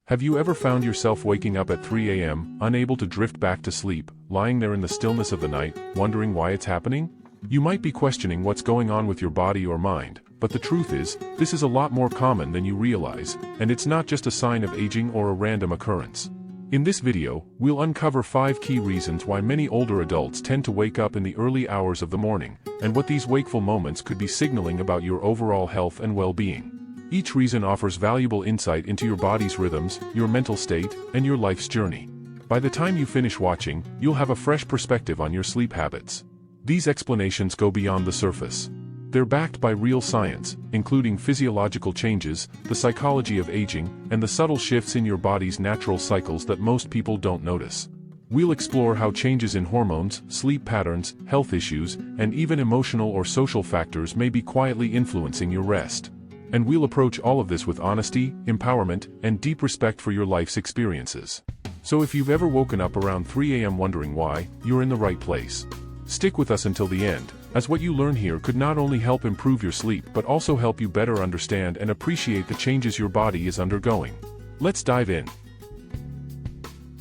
Have you ever found yourself waking up at 3 a.m., unable to drift back to sleep, lying there in the stillness of the night, wondering why it's happening? You might be questioning what's going on with your body or mind, but the truth is, this is a lot more common than you realize, and it's not just a sign of aging or a random occurrence. In this video, we'll uncover 5 key reasons why many older adults tend to wake up in the early hours of the morning, and what these wakeful moments could be signaling about your overall health and well-being. Each reason offers valuable insight into your body's rhythms, your mental state, and your life's journey. By the time you finish watching, you'll have a fresh perspective on your sleep habits. These explanations go beyond the surface. They're backed by real science, including physiological changes, the psychology of aging, and the subtle shifts in your body's natural cycles that most people don't notice. We'll explore how changes in hormones, sleep patterns, health issues, and even emotional or social factors may be quietly influencing your rest. And we'll approach all of this with honesty, empowerment, and deep respect for your life's experiences. So if you've ever woken up around 3 a.m. wondering why, you're in the right place. Stick with us until the end, as what you learn here could not only help improve your sleep but also help you better understand and appreciate the changes your body is undergoing. Let's dive in.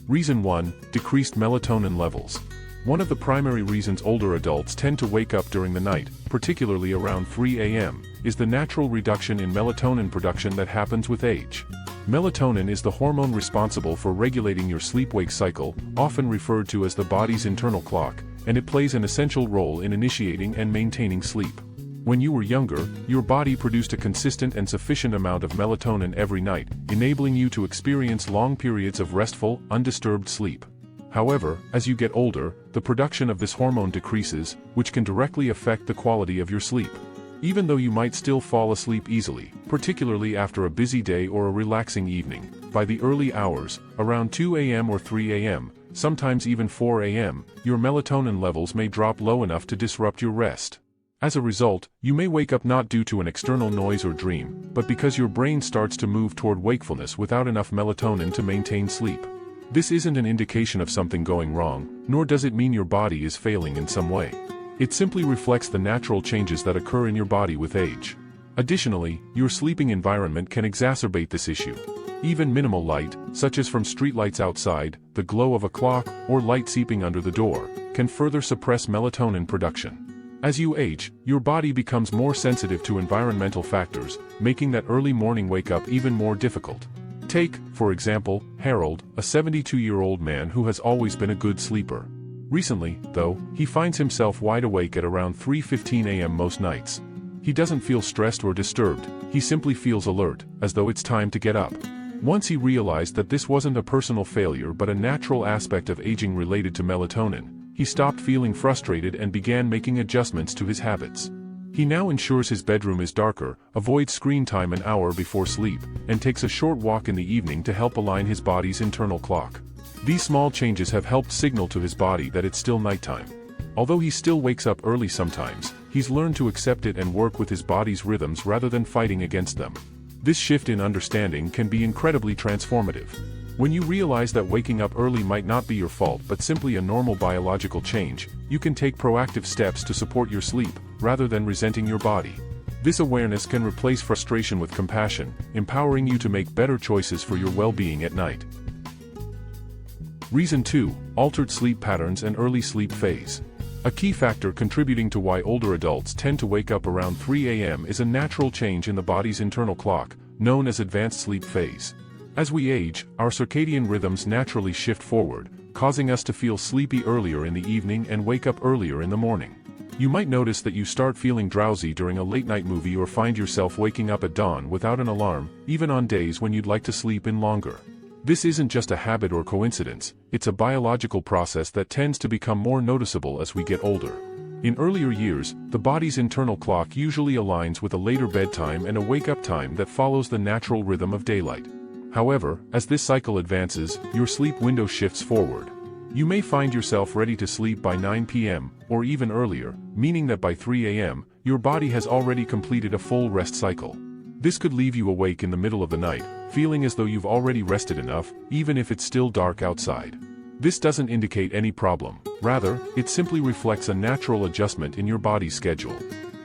Reason 1: Decreased melatonin levels. One of the primary reasons older adults tend to wake up during the night, particularly around 3 a.m., is the natural reduction in melatonin production that happens with age. Melatonin is the hormone responsible for regulating your sleep-wake cycle, often referred to as the body's internal clock, and it plays an essential role in initiating and maintaining sleep. When you were younger, your body produced a consistent and sufficient amount of melatonin every night, enabling you to experience long periods of restful, undisturbed sleep. However, as you get older, the production of this hormone decreases, which can directly affect the quality of your sleep. Even though you might still fall asleep easily, particularly after a busy day or a relaxing evening, by the early hours, around 2 a.m. or 3 a.m., sometimes even 4 a.m., your melatonin levels may drop low enough to disrupt your rest. As a result, you may wake up not due to an external noise or dream, but because your brain starts to move toward wakefulness without enough melatonin to maintain sleep. This isn't an indication of something going wrong, nor does it mean your body is failing in some way. It simply reflects the natural changes that occur in your body with age. Additionally, your sleeping environment can exacerbate this issue. Even minimal light, such as from streetlights outside, the glow of a clock, or light seeping under the door, can further suppress melatonin production. As you age, your body becomes more sensitive to environmental factors, making that early morning wake-up even more difficult. Take, for example, Harold, a 72-year-old man who has always been a good sleeper. Recently, though, he finds himself wide awake at around 3:15 a.m. most nights. He doesn't feel stressed or disturbed, he simply feels alert, as though it's time to get up. Once he realized that this wasn't a personal failure but a natural aspect of aging related to melatonin, he stopped feeling frustrated and began making adjustments to his habits. He now ensures his bedroom is darker, avoids screen time an hour before sleep, and takes a short walk in the evening to help align his body's internal clock. These small changes have helped signal to his body that it's still nighttime. Although he still wakes up early sometimes, he's learned to accept it and work with his body's rhythms rather than fighting against them. This shift in understanding can be incredibly transformative. When you realize that waking up early might not be your fault but simply a normal biological change, you can take proactive steps to support your sleep, rather than resenting your body. This awareness can replace frustration with compassion, empowering you to make better choices for your well-being at night. Reason 2: Altered sleep patterns and early sleep phase. A key factor contributing to why older adults tend to wake up around 3 a.m. is a natural change in the body's internal clock, known as advanced sleep phase. As we age, our circadian rhythms naturally shift forward, causing us to feel sleepy earlier in the evening and wake up earlier in the morning. You might notice that you start feeling drowsy during a late-night movie or find yourself waking up at dawn without an alarm, even on days when you'd like to sleep in longer. This isn't just a habit or coincidence, it's a biological process that tends to become more noticeable as we get older. In earlier years, the body's internal clock usually aligns with a later bedtime and a wake-up time that follows the natural rhythm of daylight. However, as this cycle advances, your sleep window shifts forward. You may find yourself ready to sleep by 9 p.m., or even earlier, meaning that by 3 a.m., your body has already completed a full rest cycle. This could leave you awake in the middle of the night, feeling as though you've already rested enough, even if it's still dark outside. This doesn't indicate any problem. Rather, it simply reflects a natural adjustment in your body's schedule.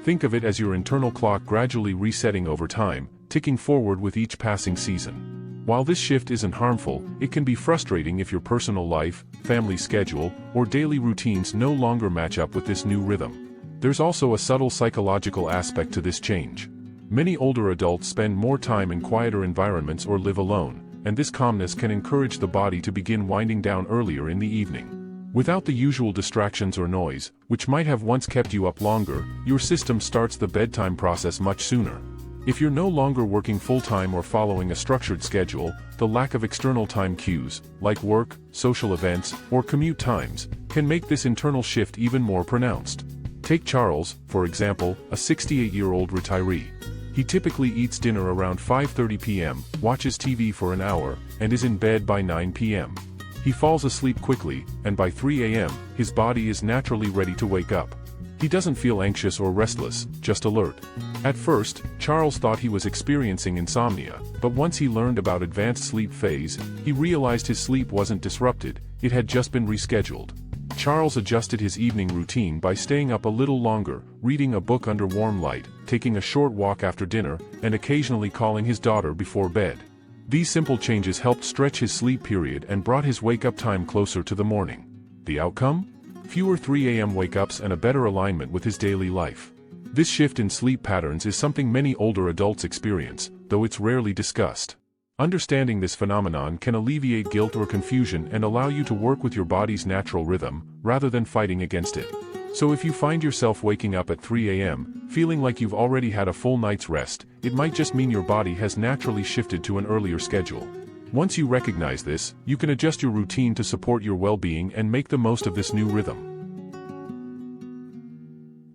Think of it as your internal clock gradually resetting over time, ticking forward with each passing season. While this shift isn't harmful, it can be frustrating if your personal life, family schedule, or daily routines no longer match up with this new rhythm. There's also a subtle psychological aspect to this change. Many older adults spend more time in quieter environments or live alone, and this calmness can encourage the body to begin winding down earlier in the evening. Without the usual distractions or noise, which might have once kept you up longer, your system starts the bedtime process much sooner. If you're no longer working full-time or following a structured schedule, the lack of external time cues, like work, social events, or commute times, can make this internal shift even more pronounced. Take Charles, for example, a 68-year-old retiree. He typically eats dinner around 5:30 p.m., watches TV for an hour, and is in bed by 9 p.m. He falls asleep quickly, and by 3 a.m., his body is naturally ready to wake up. He doesn't feel anxious or restless, just alert. At first, Charles thought he was experiencing insomnia, but once he learned about advanced sleep phase, he realized his sleep wasn't disrupted, it had just been rescheduled. Charles adjusted his evening routine by staying up a little longer, reading a book under warm light, taking a short walk after dinner, and occasionally calling his daughter before bed. These simple changes helped stretch his sleep period and brought his wake-up time closer to the morning. The outcome? Fewer 3 a.m. wake-ups and a better alignment with his daily life. This shift in sleep patterns is something many older adults experience, though it's rarely discussed. Understanding this phenomenon can alleviate guilt or confusion and allow you to work with your body's natural rhythm, rather than fighting against it. So if you find yourself waking up at 3 a.m., feeling like you've already had a full night's rest, it might just mean your body has naturally shifted to an earlier schedule. Once you recognize this, you can adjust your routine to support your well-being and make the most of this new rhythm.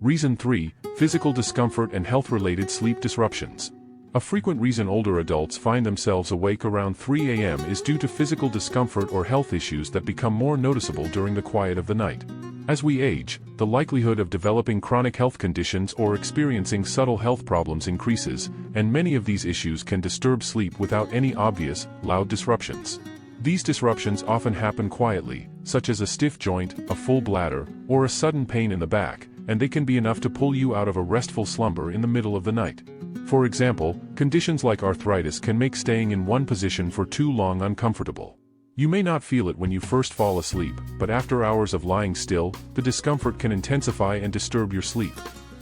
Reason 3. Physical discomfort and health-related sleep disruptions. A frequent reason older adults find themselves awake around 3 a.m. is due to physical discomfort or health issues that become more noticeable during the quiet of the night. As we age, the likelihood of developing chronic health conditions or experiencing subtle health problems increases, and many of these issues can disturb sleep without any obvious, loud disruptions. These disruptions often happen quietly, such as a stiff joint, a full bladder, or a sudden pain in the back, and they can be enough to pull you out of a restful slumber in the middle of the night. For example, conditions like arthritis can make staying in one position for too long uncomfortable. You may not feel it when you first fall asleep, but after hours of lying still, the discomfort can intensify and disturb your sleep.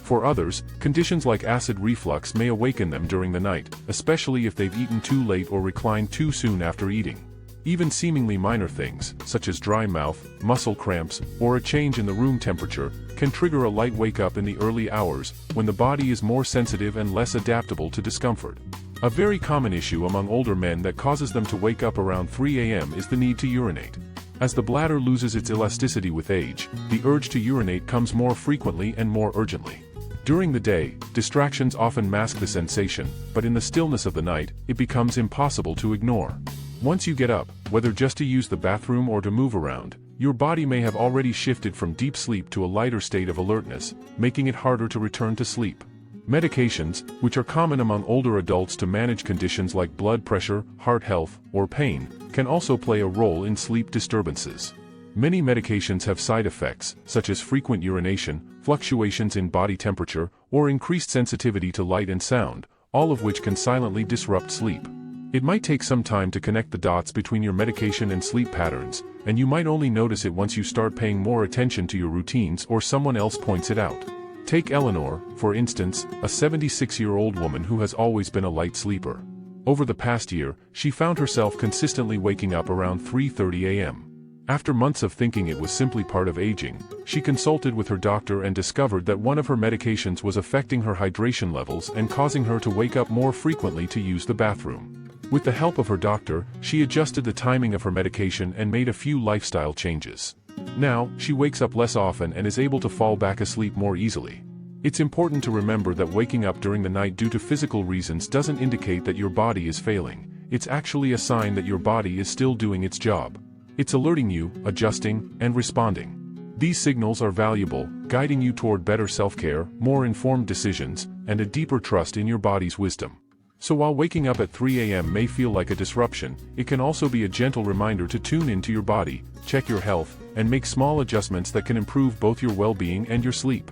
For others, conditions like acid reflux may awaken them during the night, especially if they've eaten too late or reclined too soon after eating. Even seemingly minor things, such as dry mouth, muscle cramps, or a change in the room temperature, can trigger a light wake-up in the early hours, when the body is more sensitive and less adaptable to discomfort. A very common issue among older men that causes them to wake up around 3 a.m. is the need to urinate. As the bladder loses its elasticity with age, the urge to urinate comes more frequently and more urgently. During the day, distractions often mask the sensation, but in the stillness of the night, it becomes impossible to ignore. Once you get up, whether just to use the bathroom or to move around, your body may have already shifted from deep sleep to a lighter state of alertness, making it harder to return to sleep. Medications, which are common among older adults to manage conditions like blood pressure, heart health, or pain, can also play a role in sleep disturbances. Many medications have side effects, such as frequent urination, fluctuations in body temperature, or increased sensitivity to light and sound, all of which can silently disrupt sleep. It might take some time to connect the dots between your medication and sleep patterns, and you might only notice it once you start paying more attention to your routines or someone else points it out. Take Eleanor, for instance, a 76-year-old woman who has always been a light sleeper. Over the past year, she found herself consistently waking up around 3:30 a.m. After months of thinking it was simply part of aging, she consulted with her doctor and discovered that one of her medications was affecting her hydration levels and causing her to wake up more frequently to use the bathroom. With the help of her doctor, she adjusted the timing of her medication and made a few lifestyle changes. Now, she wakes up less often and is able to fall back asleep more easily. It's important to remember that waking up during the night due to physical reasons doesn't indicate that your body is failing. It's actually a sign that your body is still doing its job. It's alerting you, adjusting, and responding. These signals are valuable, guiding you toward better self-care, more informed decisions, and a deeper trust in your body's wisdom. So while waking up at 3 a.m. may feel like a disruption, it can also be a gentle reminder to tune into your body, check your health, and make small adjustments that can improve both your well-being and your sleep.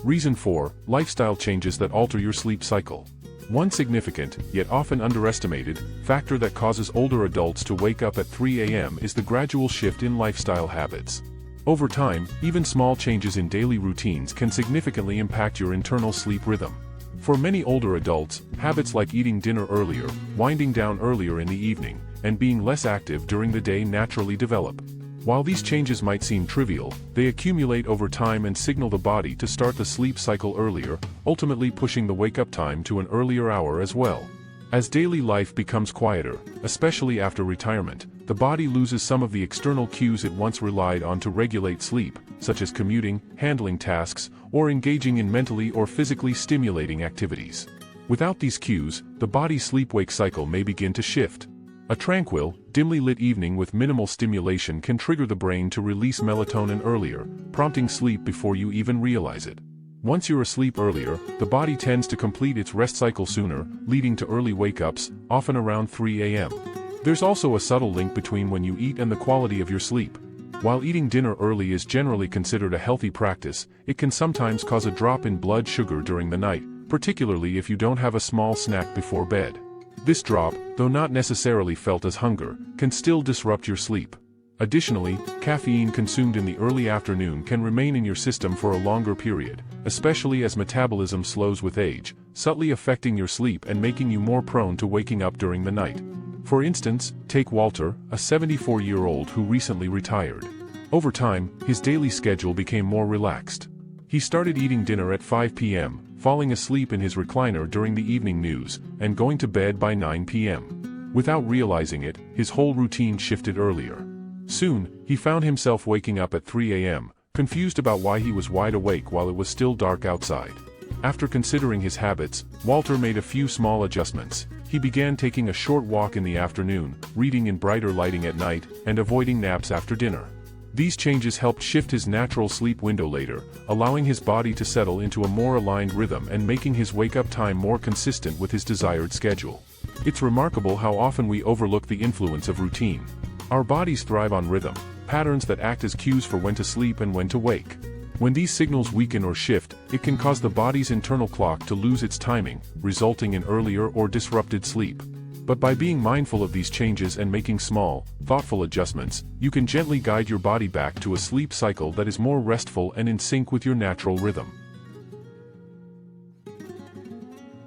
Reason 4. Lifestyle changes that alter your sleep cycle. One significant, yet often underestimated, factor that causes older adults to wake up at 3 a.m. is the gradual shift in lifestyle habits. Over time, even small changes in daily routines can significantly impact your internal sleep rhythm. For many older adults, habits like eating dinner earlier, winding down earlier in the evening, and being less active during the day naturally develop. While these changes might seem trivial, they accumulate over time and signal the body to start the sleep cycle earlier, ultimately pushing the wake-up time to an earlier hour as well. As daily life becomes quieter, especially after retirement, the body loses some of the external cues it once relied on to regulate sleep, such as commuting, handling tasks, or engaging in mentally or physically stimulating activities. Without these cues, the body's sleep-wake cycle may begin to shift. A tranquil, dimly lit evening with minimal stimulation can trigger the brain to release melatonin earlier, prompting sleep before you even realize it. Once you're asleep earlier, the body tends to complete its rest cycle sooner, leading to early wake-ups, often around 3 a.m. There's also a subtle link between when you eat and the quality of your sleep. While eating dinner early is generally considered a healthy practice, it can sometimes cause a drop in blood sugar during the night, particularly if you don't have a small snack before bed. This drop, though not necessarily felt as hunger, can still disrupt your sleep. Additionally, caffeine consumed in the early afternoon can remain in your system for a longer period, especially as metabolism slows with age, subtly affecting your sleep and making you more prone to waking up during the night. For instance, take Walter, a 74-year-old who recently retired. Over time, his daily schedule became more relaxed. He started eating dinner at 5 p.m., falling asleep in his recliner during the evening news, and going to bed by 9 p.m. Without realizing it, his whole routine shifted earlier. Soon, he found himself waking up at 3 a.m., confused about why he was wide awake while it was still dark outside. After considering his habits, Walter made a few small adjustments. He began taking a short walk in the afternoon, reading in brighter lighting at night, and avoiding naps after dinner. These changes helped shift his natural sleep window later, allowing his body to settle into a more aligned rhythm and making his wake-up time more consistent with his desired schedule. It's remarkable how often we overlook the influence of routine. Our bodies thrive on rhythm, patterns that act as cues for when to sleep and when to wake. When these signals weaken or shift, it can cause the body's internal clock to lose its timing, resulting in earlier or disrupted sleep. But by being mindful of these changes and making small, thoughtful adjustments, you can gently guide your body back to a sleep cycle that is more restful and in sync with your natural rhythm.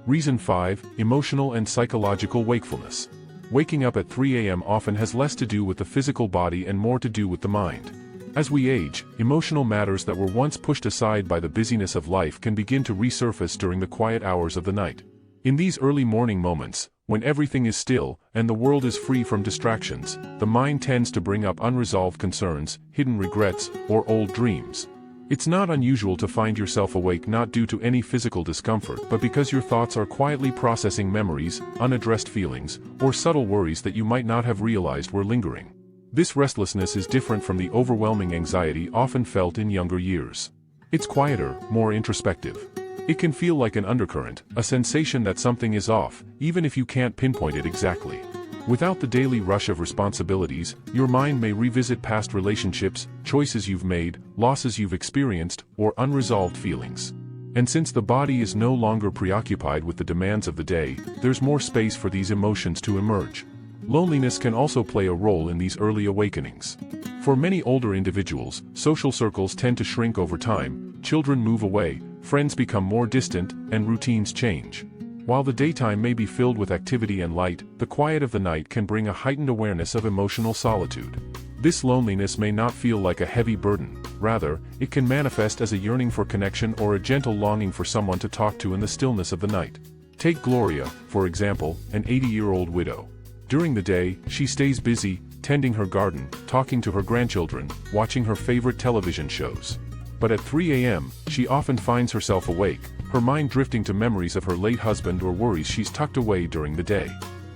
Reason 5. Emotional and psychological wakefulness. Waking up at 3 a.m. often has less to do with the physical body and more to do with the mind. As we age, emotional matters that were once pushed aside by the busyness of life can begin to resurface during the quiet hours of the night. In these early morning moments, when everything is still, and the world is free from distractions, the mind tends to bring up unresolved concerns, hidden regrets, or old dreams. It's not unusual to find yourself awake not due to any physical discomfort but because your thoughts are quietly processing memories, unaddressed feelings, or subtle worries that you might not have realized were lingering. This restlessness is different from the overwhelming anxiety often felt in younger years. It's quieter, more introspective. It can feel like an undercurrent, a sensation that something is off, even if you can't pinpoint it exactly. Without the daily rush of responsibilities, your mind may revisit past relationships, choices you've made, losses you've experienced, or unresolved feelings. And since the body is no longer preoccupied with the demands of the day, there's more space for these emotions to emerge. Loneliness can also play a role in these early awakenings. For many older individuals, social circles tend to shrink over time, children move away, friends become more distant, and routines change. While the daytime may be filled with activity and light, the quiet of the night can bring a heightened awareness of emotional solitude. This loneliness may not feel like a heavy burden, rather, it can manifest as a yearning for connection or a gentle longing for someone to talk to in the stillness of the night. Take Gloria, for example, an 80-year-old widow. During the day, she stays busy, tending her garden, talking to her grandchildren, watching her favorite television shows. But at 3 a.m., she often finds herself awake, her mind drifting to memories of her late husband or worries she's tucked away during the day.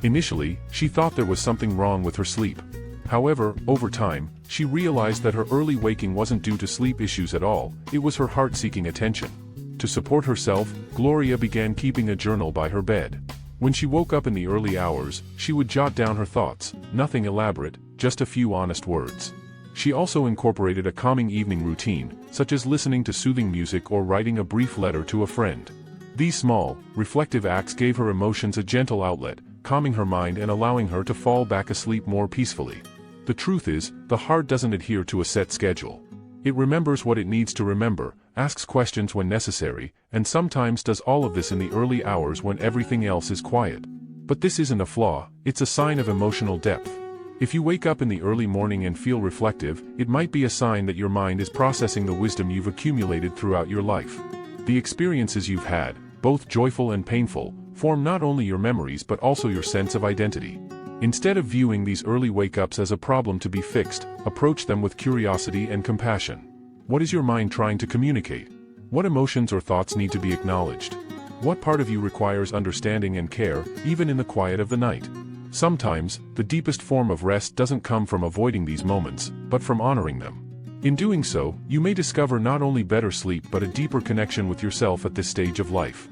Initially, she thought there was something wrong with her sleep. However, over time, she realized that her early waking wasn't due to sleep issues at all, it was her heart seeking attention. To support herself, Gloria began keeping a journal by her bed. When she woke up in the early hours, she would jot down her thoughts, nothing elaborate, just a few honest words. She also incorporated a calming evening routine, such as listening to soothing music or writing a brief letter to a friend. These small, reflective acts gave her emotions a gentle outlet, calming her mind and allowing her to fall back asleep more peacefully. The truth is, the heart doesn't adhere to a set schedule. It remembers what it needs to remember, asks questions when necessary, and sometimes does all of this in the early hours when everything else is quiet. But this isn't a flaw, it's a sign of emotional depth. If you wake up in the early morning and feel reflective, it might be a sign that your mind is processing the wisdom you've accumulated throughout your life. The experiences you've had, both joyful and painful, form not only your memories but also your sense of identity. Instead of viewing these early wake-ups as a problem to be fixed, approach them with curiosity and compassion. What is your mind trying to communicate? What emotions or thoughts need to be acknowledged? What part of you requires understanding and care, even in the quiet of the night? Sometimes, the deepest form of rest doesn't come from avoiding these moments, but from honoring them. In doing so, you may discover not only better sleep but a deeper connection with yourself at this stage of life.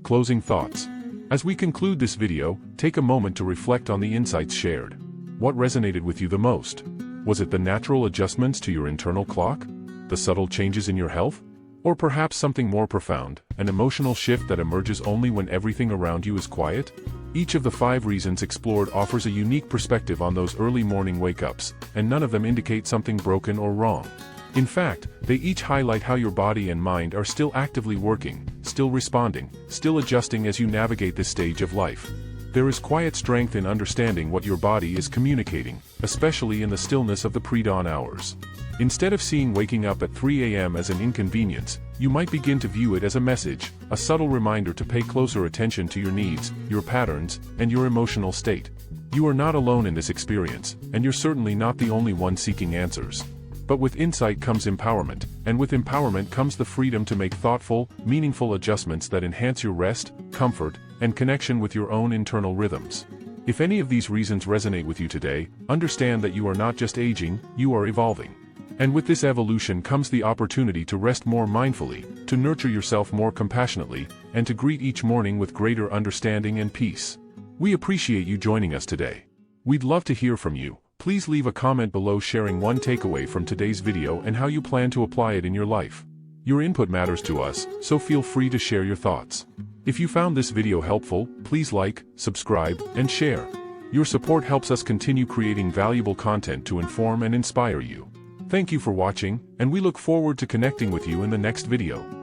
Closing thoughts. As we conclude this video, take a moment to reflect on the insights shared. What resonated with you the most? Was it the natural adjustments to your internal clock? The subtle changes in your health? Or perhaps something more profound, an emotional shift that emerges only when everything around you is quiet? Each of the 5 reasons explored offers a unique perspective on those early morning wake-ups, and none of them indicate something broken or wrong. In fact, they each highlight how your body and mind are still actively working, still responding, still adjusting as you navigate this stage of life. There is quiet strength in understanding what your body is communicating, especially in the stillness of the pre-dawn hours. Instead of seeing waking up at 3 a.m. as an inconvenience, you might begin to view it as a message, a subtle reminder to pay closer attention to your needs, your patterns, and your emotional state. You are not alone in this experience, and you're certainly not the only one seeking answers. But with insight comes empowerment, and with empowerment comes the freedom to make thoughtful, meaningful adjustments that enhance your rest, comfort, and connection with your own internal rhythms. If any of these reasons resonate with you today, understand that you are not just aging, you are evolving. And with this evolution comes the opportunity to rest more mindfully, to nurture yourself more compassionately, and to greet each morning with greater understanding and peace. We appreciate you joining us today. We'd love to hear from you. Please leave a comment below sharing one takeaway from today's video and how you plan to apply it in your life. Your input matters to us, so feel free to share your thoughts. If you found this video helpful, please like, subscribe, and share. Your support helps us continue creating valuable content to inform and inspire you. Thank you for watching, and we look forward to connecting with you in the next video.